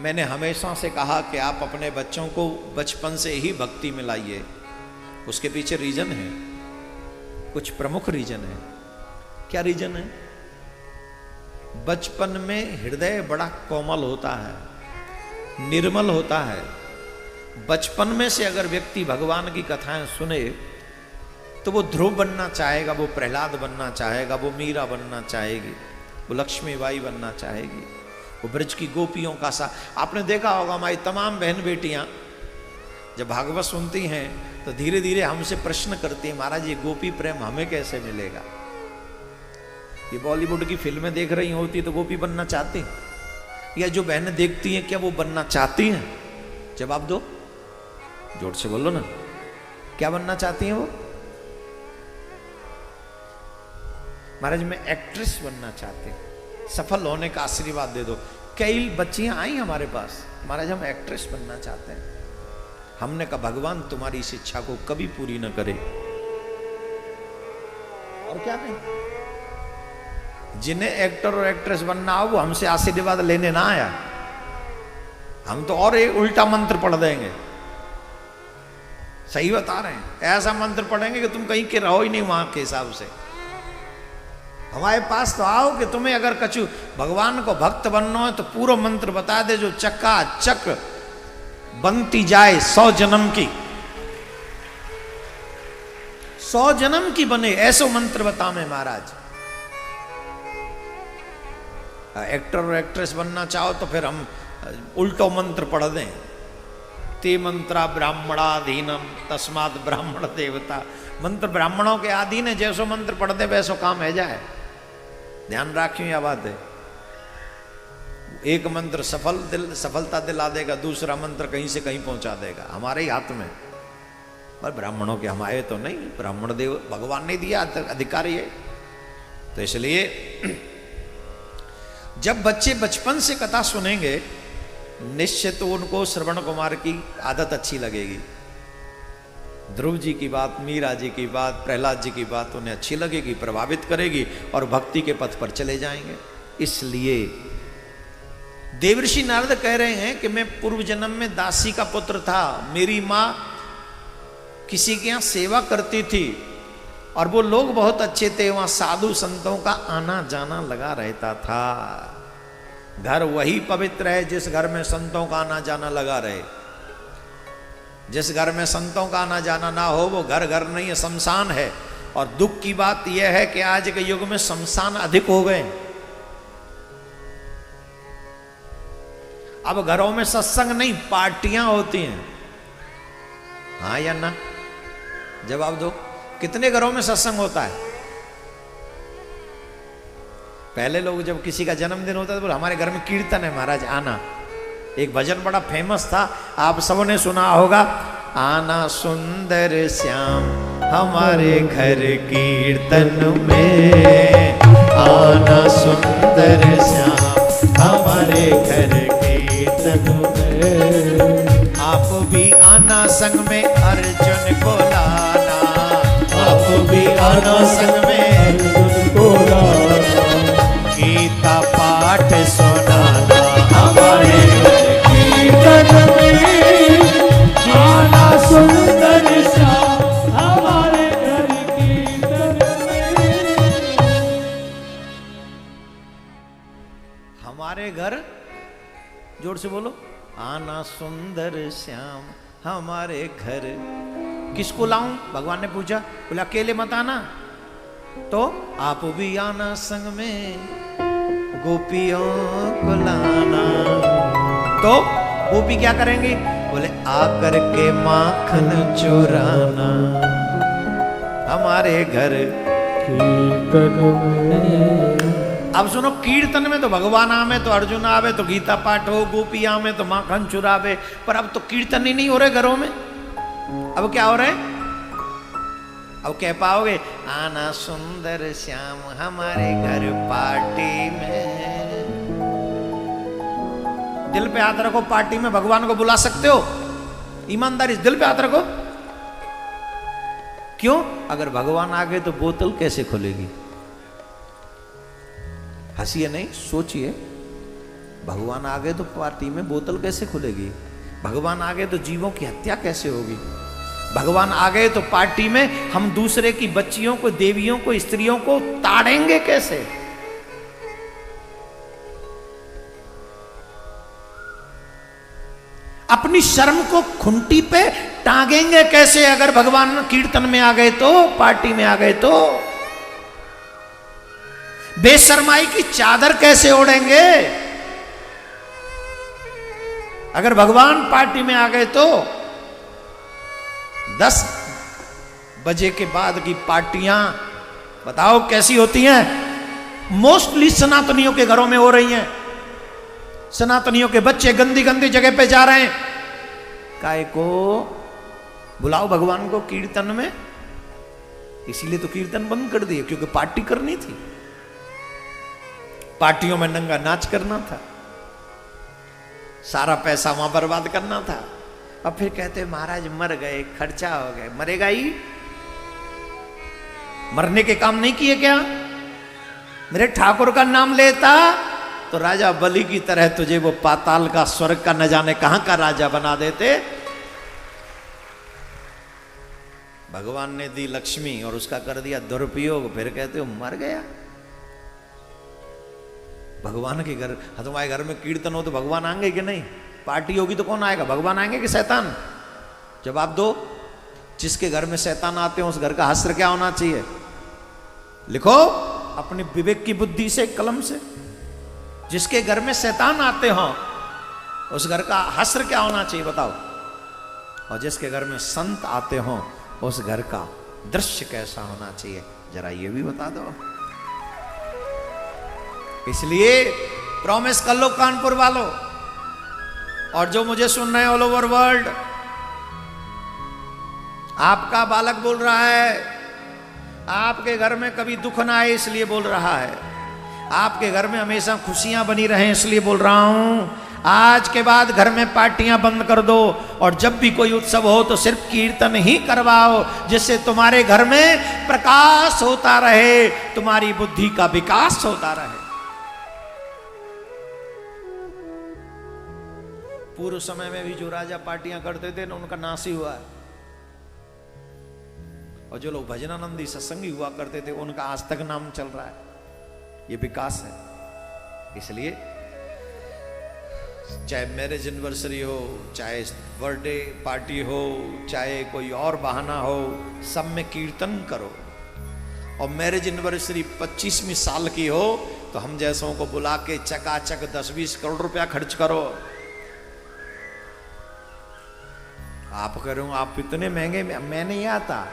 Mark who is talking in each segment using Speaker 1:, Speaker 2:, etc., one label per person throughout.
Speaker 1: मैंने हमेशा से कहा कि आप अपने बच्चों को बचपन से ही भक्ति में लाइए। उसके पीछे रीजन है, कुछ प्रमुख रीजन है। क्या रीजन है? बचपन में हृदय बड़ा कोमल होता है, निर्मल होता है। बचपन में से अगर व्यक्ति भगवान की कथाएं सुने तो वो ध्रुव बनना चाहेगा, वो प्रहलाद बनना चाहेगा, वो मीरा बनना चाहेगी, वो लक्ष्मीबाई बनना चाहेगी, वो ब्रज की गोपियों का सा। आपने देखा होगा हमारी तमाम बहन बेटियां जब भागवत सुनती हैं तो धीरे धीरे हमसे प्रश्न करती हैं, महाराज ये गोपी प्रेम हमें कैसे मिलेगा? ये बॉलीवुड की फिल्में देख रही होती तो गोपी बनना चाहती, या जो बहनें देखती हैं क्या वो बनना चाहती हैं? जवाब दो, जोर से बोलो ना, क्या बनना चाहती हैं वो? महाराज मैं एक्ट्रेस बनना चाहती हूँ, सफल होने का आशीर्वाद दे दो। कई बच्चियां आई हमारे पास, महाराज हम एक्ट्रेस बनना चाहते हैं। हमने कहा भगवान तुम्हारी इस इच्छा को कभी पूरी न करे। और क्या नहीं, जिन्हें एक्टर और एक्ट्रेस बनना हो वो हमसे आशीर्वाद लेने ना आया, हम तो और एक उल्टा मंत्र पढ़ देंगे। सही बता रहे हैं, ऐसा मंत्र पढ़ेंगे कि तुम कहीं के रहो ही नहीं वहां के हिसाब से। हमारे पास तो आओ कि तुम्हें अगर कछु भगवान को भक्त बनना है तो पूरा मंत्र बता दे जो चक्का चक बनती जाए 100 जन्म की, 100 जन्म की बने, ऐसा मंत्र बता मैं महाराज। एक्टर और एक्ट्रेस बनना चाहो तो फिर हम उल्टो मंत्र पढ़ दें, ते मंत्रा ब्राह्मणाधीनम तस्मात् ब्राह्मण देवता। मंत्र ब्राह्मणों के अधीन है, जैसो मंत्र पढ़ दे वैसो काम है जाए। ध्यान रखियो यह बात है। एक मंत्र सफलता दिला देगा, दूसरा मंत्र कहीं से कहीं पहुंचा देगा, हमारे ही हाथ में। पर ब्राह्मणों के हम आए तो नहीं, ब्राह्मण देव भगवान ने दिया अधिकारी है। तो इसलिए जब बच्चे बचपन से कथा सुनेंगे निश्चित तो उनको श्रवण कुमार की आदत अच्छी लगेगी। ध्रुव जी की बात, मीरा जी की बात, प्रहलाद जी की बात उन्हें अच्छी लगेगी, प्रभावित करेगी और भक्ति के पथ पर चले जाएंगे। इसलिए देवर्षि नारद कह रहे हैं कि मैं पूर्व जन्म में दासी का पुत्र था, मेरी माँ किसी के यहाँ सेवा करती थी और वो लोग बहुत अच्छे थे, वहां साधु संतों का आना जाना लगा रहता था। घर वही पवित्र है जिस घर में संतों का आना जाना लगा रहे। जिस घर में संतों का आना जाना ना हो वो घर घर नहीं है, शमशान है। और दुख की बात यह है कि आज के युग में शमशान अधिक हो गए। अब घरों में सत्संग नहीं, पार्टियां होती हैं। हाँ या ना? जवाब दो, कितने घरों में सत्संग होता है? पहले लोग जब किसी का जन्मदिन होता था बोले हमारे घर में कीर्तन है महाराज आना। एक भजन बड़ा फेमस था, आप सबने सुना होगा, आना सुंदर श्याम हमारे घर कीर्तन में, आना सुंदर श्याम हमारे घर कीर्तन में। आप भी आना संग में अर्जुन को लाना, आप भी आना संग में अर्जुन को लाना, गीता पाठ सुनाना हमारे कीर्तन में, आना सुंदर श्याम हमारे घर कीर्तन में। हमारे घर, जोर से बोलो, आना सुंदर श्याम हमारे घर। किसको लाऊं? भगवान ने पूछा, बोला अकेले मत आना, तो आप भी आना संग में गोपियों को लाना। तो गोपी क्या करेंगी? बोले आकर के माखन चुराना हमारे घर कीर्तन में। अब सुनो, कीर्तन में तो भगवान आवे तो अर्जुन आवे तो गीता पाठ हो, गोपी आवे तो माखन चुरावे, पर अब तो कीर्तन ही नहीं हो रहे घरों में। अब क्या हो रहा है? अब कह पाओगे आना सुंदर श्याम हमारे घर पार्टी में? दिल पे हाथ रखो, पार्टी में भगवान को बुला सकते हो? ईमानदारी से दिल पे हाथ रखो। क्यों? अगर भगवान आ गए तो बोतल कैसे खुलेगी? हंसिए नहीं, सोचिए। भगवान आ गए तो पार्टी में बोतल कैसे खुलेगी? भगवान आ गए तो जीवों की हत्या कैसे होगी? भगवान आ गए तो पार्टी में हम दूसरे की बच्चियों को, देवियों को, स्त्रियों को ताड़ेंगे कैसे? अपनी शर्म को खुंटी पे टांगेंगे कैसे अगर भगवान कीर्तन में आ गए तो, पार्टी में आ गए तो? बेशर्माई की चादर कैसे ओढ़ेंगे अगर भगवान पार्टी में आ गए तो? 10 बजे के बाद की पार्टियां बताओ कैसी होती हैं? मोस्टली सनातनियों के घरों में हो रही हैं। सनातनियों के बच्चे गंदी गंदी जगह पे जा रहे हैं। काय को बुलाओ भगवान को कीर्तन में, इसीलिए तो कीर्तन बंद कर दिए, क्योंकि पार्टी करनी थी, पार्टियों में नंगा नाच करना था, सारा पैसा वहां बर्बाद करना था। अब फिर कहते महाराज मर गए, खर्चा हो गए। मरेगा ही, मरने के काम नहीं किए क्या? मेरे ठाकुर का नाम लेता तो राजा बलि की तरह तुझे वो पाताल का, स्वर्ग का न जाने कहां का राजा बना देते। भगवान ने दी लक्ष्मी और उसका कर दिया दुरुपयोग, फिर कहते हो मर गया। भगवान के घर, तुम्हारे घर में कीर्तन हो तो भगवान आएंगे कि नहीं? पार्टी होगी तो कौन आएगा? भगवान आएंगे कि शैतान? जवाब दो। जिसके घर में शैतान आते हो उस घर का हश्र क्या होना चाहिए? लिखो अपनी विवेक की बुद्धि से, कलम से। जिसके घर में शैतान आते हो उस घर का हश्र क्या होना चाहिए बताओ? और जिसके घर में संत आते हो उस घर का दृश्य कैसा होना चाहिए? जरा ये भी बता दो। इसलिए प्रॉमिस कर लो कानपुर वालों, और जो मुझे सुन रहे हैं ऑल ओवर वर्ल्ड, आपका बालक बोल रहा है, आपके घर में कभी दुख ना आए इसलिए बोल रहा है, आपके घर में हमेशा खुशियां बनी रहें इसलिए बोल रहा हूं। आज के बाद घर में पार्टियां बंद कर दो, और जब भी कोई उत्सव हो तो सिर्फ कीर्तन ही करवाओ, जिससे तुम्हारे घर में प्रकाश होता रहे, तुम्हारी बुद्धि का विकास होता रहे। पूर्व समय में भी जो राजा पार्टियां करते थे ना, उनका नाश ही हुआ है। और जो लोग भजनानंदी सत्संगी हुआ करते थे उनका आज तक नाम चल रहा है। ये विकास है। इसलिए चाहे मैरिज एनिवर्सरी हो, चाहे बर्थडे पार्टी हो, चाहे कोई और बहाना हो, सब में कीर्तन करो। और मैरिज एनिवर्सरी 25वीं साल की हो तो हम जैसों को बुला के चकाचक 10-20 करोड़ रुपया खर्च करो। आप करो, आप इतने महंगे, मैं नहीं आता।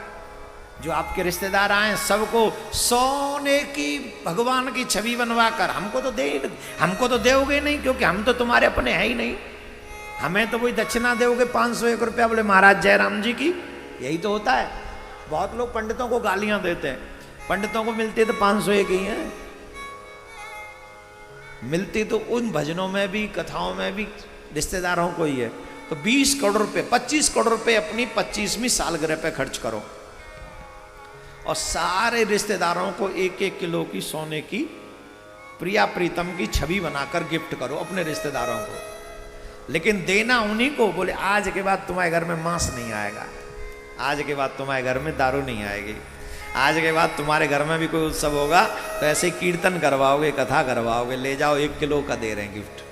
Speaker 1: जो आपके रिश्तेदार आए सबको सोने की भगवान की छवि बनवा कर हमको तो दोगे नहीं, क्योंकि हम तो तुम्हारे अपने हैं ही नहीं। हमें तो वही दक्षिणा दोगे 501 रुपया, बोले महाराज जयराम जी की। यही तो होता है। बहुत लोग पंडितों को गालियां देते हैं। पंडितों को मिलती तो 501 ही है, मिलती तो उन भजनों में भी, कथाओं में भी रिश्तेदारों को ही है। तो 20 करोड़ रुपए, 25 करोड़ रुपए अपनी 25वीं सालगिरह पे खर्च करो, और सारे रिश्तेदारों को 1-1 किलो की सोने की प्रिया प्रीतम की छवि बनाकर गिफ्ट करो अपने रिश्तेदारों को। लेकिन देना उन्हीं को। बोले आज के बाद तुम्हारे घर में मांस नहीं आएगा, आज के बाद तुम्हारे घर में दारू नहीं आएगी, आज के बाद तुम्हारे घर में भी कोई उत्सव होगा तो ऐसे कीर्तन करवाओगे, कथा करवाओगे, ले जाओ 1 किलो का दे रहे हैं गिफ्ट।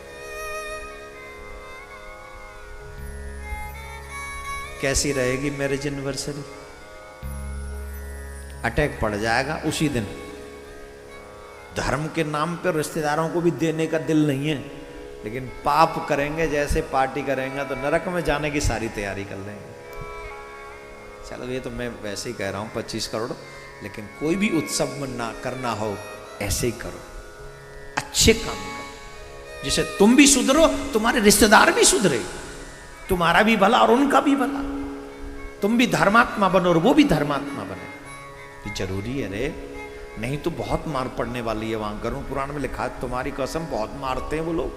Speaker 1: कैसी रहेगी मैरिज एनिवर्सरी? अटैक पड़ जाएगा उसी दिन। धर्म के नाम पर रिश्तेदारों को भी देने का दिल नहीं है, लेकिन पाप करेंगे, जैसे पार्टी करेंगे तो नरक में जाने की सारी तैयारी कर लेंगे। चलो ये तो मैं वैसे ही कह रहा हूँ 25 करोड़, लेकिन कोई भी उत्सव में ना करना हो ऐसे ही करो, अच्छे काम करो, जिससे तुम भी सुधरो, तुम्हारे रिश्तेदार भी सुधरे, तुम्हारा भी भला और उनका भी भला। तुम भी धर्मात्मा बनो और वो भी धर्मात्मा बने। ये जरूरी है रे, नहीं तो बहुत मार पड़ने वाली है। वहां गरुड़ पुराण में लिखा है, तुम्हारी कसम बहुत मारते हैं वो लोग।